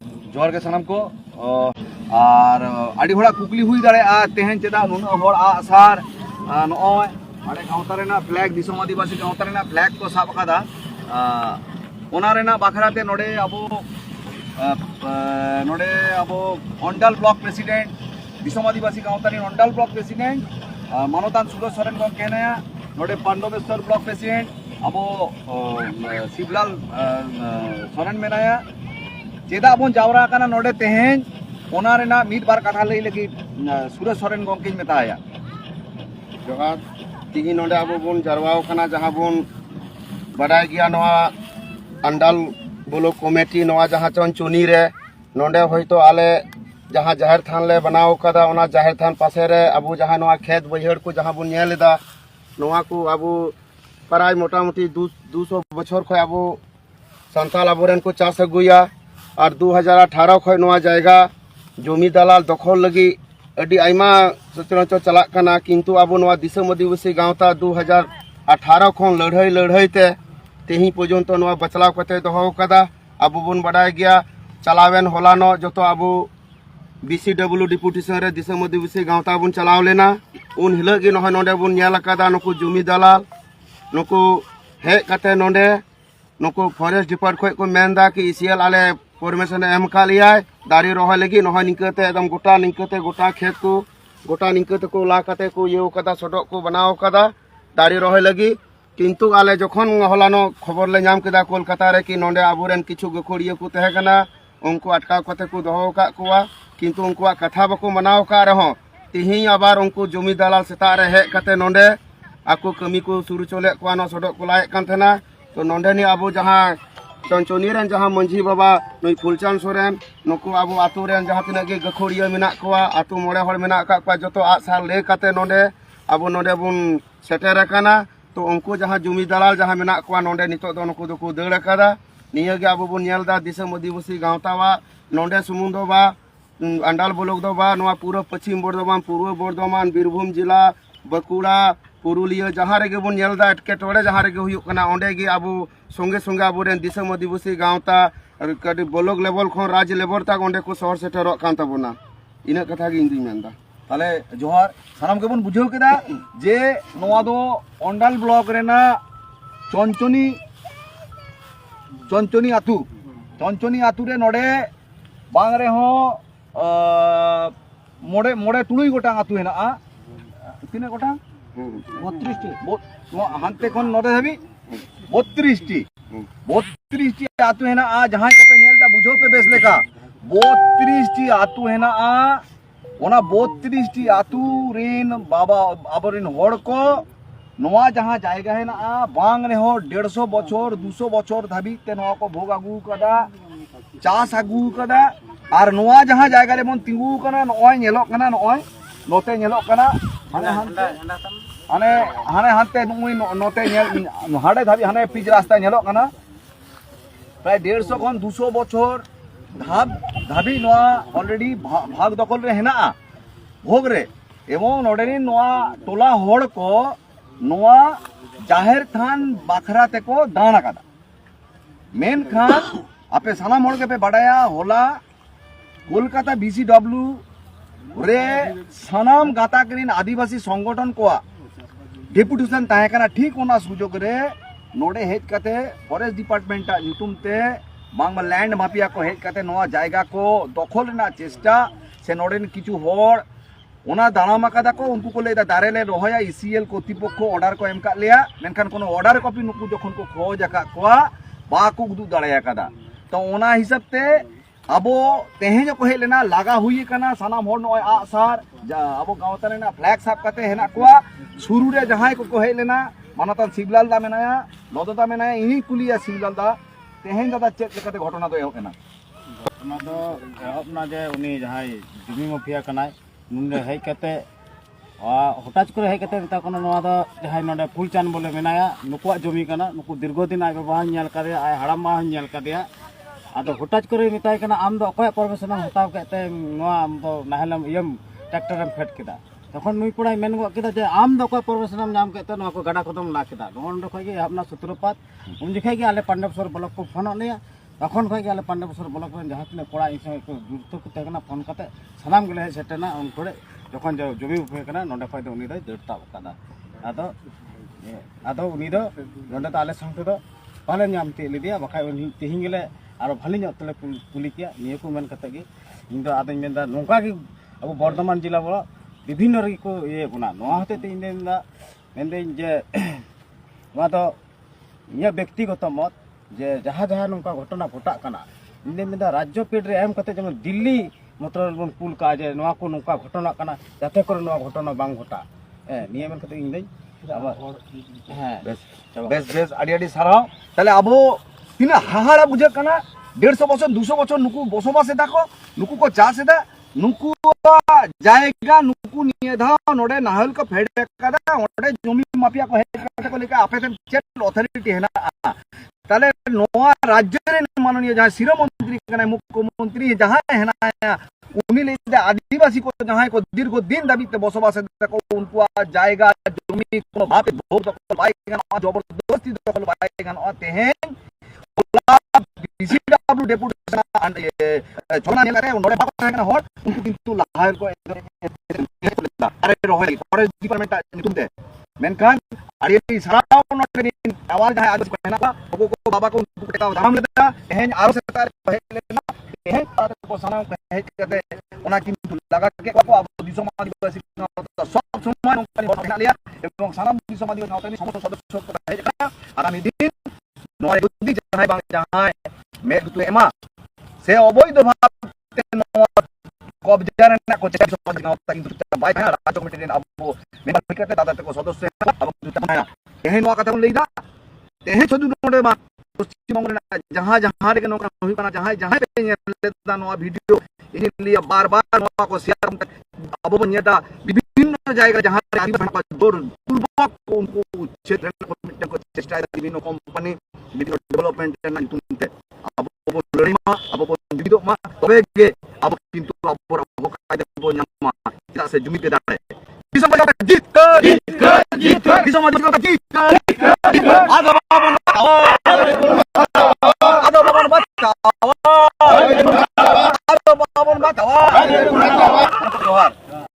जोहर के सनम को और आड़ी होड़ा कुकली हुई दाड़े तेहन चेदा नुना होड़ आसार नॉय आड़े गाँवता रेना फ्लैग दिसोम आदिवासी गाँवता रेना फ्लैग को साब अकादा ओना रेना बाखराते नोडे अबो अंडाल ब्लॉक प्रेसिडेंट दिसोम आदिवासी गाँवता रेन अंडाल ब्लॉक प्रेसिडेंट मानोतान सुरेश सोरेन को कहनाया नोडे पांडवेश्वर ब्लॉक प्रेसिडेंट अबो शिवलाल सोरेन मेनाया चेदा बन जावरा काना नोडे तेहेन ओना रेना मिद बार कथा लई लगी सुरेश सोरेन गंके मेताया जोहार तिगी नोडे अब बन जारवाओ काना जहां बन बडाय गया नवा अंडाल ब्लॉक कमेटी नवा जहां चौंचुनी रे नोडे होयतो आले जहां जाहिर थान ले बनाओ कदा ओना जाहिर थान पासे रे अब जहां नवा खेत बहिहड़ को जहां बन नेलेदा नवा को अब प्राय मोटामुटी 200 बछर खय अब संताल अबोरेन को चास अगुया और 2018 खय नवा जायगा जमी दलाल दखल लगी अडी आइमा सचरच चला कना किंतु अब नवा दिसम आदिवासी गाँवता 2018 खन लड़ाई ते तेही पर्यंत नवा बचलाव कते दोहो कदा अब बन बडाय गया चलावेन होलानो जतो अब बीसीडब्ल्यू डिपुटेशन रे दिसम आदिवासी गाँवता बन चलाव लेना उन हिल गे नह नोडे बन नेल कदा नुकु जमी दलाल नुकु हेज कते नोडे नुकु फॉरेस्ट डिपार्टमेंट खय को मेनदा कि इसीएल आले परमिशन एम का लिया दाड़ी रोह लगी नह निकते एकदम गोटा निकते गोटा खेत को गोटा निकते को ला कते को ये कदा सड़क को बनाओ कदा दाड़ी रोह लगी किंतु आले जखन हलानो खबर ले नाम केदा कोलकाता रे कि नोडे आबोरेन किछु गखोड़िया को तहे कना उनको अटकाव कते को दोहो का कुआ किंतु उनको कथा बको मनाव का रहो तिही आबार उनको जमी दलाल सेता रे हे कते नोडे आको कमी को शुरू चले को नो सड़क को लाए कान थना तो नोडे नि आबो जहां चौंचुनी रेन जहां मंझी बाबा नई फुलचांद सोरेन नुकु आबो आतु रेन जहां तिना गे गखोड़िया मेना कोआ आतु मोड़े हड़ मेना का कोआ जतो आसार ले काते नोडे आबो नोडे बुन सेटेर काना तो उनको जहां जमी दलाल जहां मेना कोआ नोडे नितो दो नुकु दोको दड़ कादा निया गे आबो बुन नेलदा दिसम आदिवासी गाँवतावा नोडे सुमुंग दो बा अंडाल ब्लॉक दो बा नवा पूरा पश्चिम बर्धमान पूर्व बर्धमान बीरभूम जिला बाकुड़ा पुरुलिया जहाँ रेगे बन नेलदा एटकेटोड़े जहाँ रेगे हुयुक कना ओंडे गे आबो संगे संगे आबोरेन दिसम आदिवासी गाँवता कटी ब्लॉक लेवल खन राज्य लेवल तक ओंडे को शहर सेटेरोक कान ताबोना इना कथा गे इंदी मेनदा ताले जोहार सानाम के बन बुझाव केदा जे नवा दो अंडाल ब्लॉक रेना चौंचुनी आतु रे नोडे बांग रे हो मोड़े तुलुई गोटांग आतु हेना तिना गोटांग 32 हानते खन नोडे धाबी 32 आतु हेना जहां को पे नेलदा बुझो पे बेस लेका 32 आतु हेना ओना 32 आतु रेन बाबा आबरिन होड़ को नवा जहां जायगा है ना बांग रे हो 150 बछर 200 बछर धाबी ते नवा को भोग आगु कदा चास आगु कदा और नवा जहां जायगा रे मन तिंगु कना नय नेलो कना नय नोते नेलो कना हाने हानते नुई नोते नेल हाडे धाबी हाने पिच रास्ता नेलो कना प्राय 150 खन 200 बछर धाबी नवा ऑलरेडी भाग दखल रे हेना भोग रे एवं नोडेनी नवा टोला होड़ को नवा जाहिर थान बाखरा ते को दान आकादा मेन खान आपे सानाम होड़ के पे बडाया होला कोलकाता बीसीडब्ल्यू रे सानाम गाताकरीन आदिवासी संगठन को डेपुटेशन ताहे कना ठीक ओना सुजोग रे नोडे हेज कते फॉरेस्ट डिपार्टमेंट नुतुम ते बांग लैंड माफिया को हेज कते नवा जायगा को दखल रेना चेष्टा से नोडेन किछु होड़ ओना दाड़ाम आकादा को उनको को लेदा दारे ले रोहया ईसीएल कर्तृपक्ष ऑर्डर को एम का लिया मेनखान कोनो ऑर्डर कॉपी नुकु जखन को खोज आका कोआ बाको उदु दाड़े आकादा तो ओना हिसाब ते अबो तेहेज को हे लेना लागा हुई कना सानाम होड़ नय आसार अबो गाँवता रेना फ्लैग साब कते हेना कोआ शुरू रे जहां को हे लेना मानता शिवलाल दा मेनाया नददा मेनाया इही कुलिया शिवलाल दा तेहेन दादा चेक लेकाते घटना दो एहोना घटना दो एहोना जे उनी जहां जमी माफिया कनाय नुंडे हेज कते हटाच करे हेज कते मेता कोन नवा दो जहां नोडे फुलचांद बोले मेनाया नुकुआ जमी कना नुकु दीर्घदिन आय बाबा नेल कादे आय हड़ाम मा नेल कादेया आदो हटाच करे मेताय कना आम दो अकय परमिशन हताव केते नवा आम दो नाहलम यम ट्रैक्टर फेट केदा तखन नुई पड़ाई मेन गो केदा जे आम दो अकय परमिशन नाम केते नवा को गाडा खतम ला केदा नोन खय गे अपना सूत्रपात उन जखे गे आले पांडवेश्वर ब्लॉक को फोन लेया तखन खै आले पांडेबसर ब्लॉक में जहाँ तीन कड़ा इन संगे को जुड़त को तहना फोन करते सानाम गेले हेज सेटना उनको जखन जो जमी उफे कना नोंडे खै दो उनी दो दड़ता कदा आदो आदो उनी दो नोंडे तो आले संग दो पाले नाम ते लिदिया बखाय उनी तिहिं गेले आरो भाली ᱧᱚᱜ तले पुली किया निये को मेन कते गे इन दो आदो मेनदा नोंका गे अब बर्धमान जिला बड़ा विभिन्न रगी को ये बना नोआ होते ते इन देंदा मेनदे जे नोआ दो इया व्यक्तिगत मत जे जहाँ जहाँ नौका घटना घटा कना इन मेदा राज्य पेड रे एम कते जेमन दिल्ली मतलब बन कुल का जे नोआ को नौका घटना कना जाते करे नोआ घटना बांग घटा निये मेन कते इन दई बेस बेस आड़ी आड़ी साराव ताले आबो तीना हाहाड़ा बुझे कना 150 বছর 200 বছর नुकु बसोबास एदा को नुकु को चास एदा नुकु जायगा नुकु निये धा नोडे नाहल को फेड कदा ओडे जमी माफिया को हेड को लेके आपे चेट अथॉरिटी है ना ताले नोआ राज्य रे माननीय जहां शिरो मंत्री कना मुख्यमंत्री जहां है ना उनी ले आदिवासी को जहां को दीर्घ दिन दाबीते बसोबास को उनको जायगा जमी को भाप भोग दखल बाइगान जबरदस्ती दखल बाइगान तेहेन डीसीडब्ल्यू डेपुटेशन छोना ने करे नोडे बाप है ना हर उनको किंतु लाहार को अरे रोहल फॉरेस्ट डिपार्टमेंट नितुमते मेनखान आड़ी साराव नोडे आवाज जहां आज कहना को बाबा को उनको टेका धाम लेता एहन आरो सरकार लेना एहन को सना कहते ओना किंतु लगा के को अब दिसो आदिवासी सब समय नोकरी बना लिया एवं सारा दिसो आदिवासी समस्त सदस्य को है आगामी दिन नोए बुद्धि जहां बांग जहां मैं तो एमा से अवैध भाव ते नो कब्जा ना को चेक समझ ना होता किंतु बाय है राज्य कमिटी ने अब मैं करते दादा को सदस्य अब बनाया एहे नो कथा लेदा एहे छदु नोडे मा पश्चिम बंग जहां जहां रे नोकरा होई कना जहां जहां पे लेदा नो वीडियो इन लिए बार-बार नो को शेयर अब बनियदा विभिन्न जायगा जहां आदिवासी का जोर पूर्वक उनको क्षेत्र कमिटी को चेष्टा विभिन्न कंपनी वीडियो डेवलपमेंट ना तुमते अब लड़ीमा अब जीवित मा तबे गे अब किंतु अब कायदे को न्यामा इला से जुमी के दाड़े जीत कर जीत कर जीत कर जीत कर जीत कर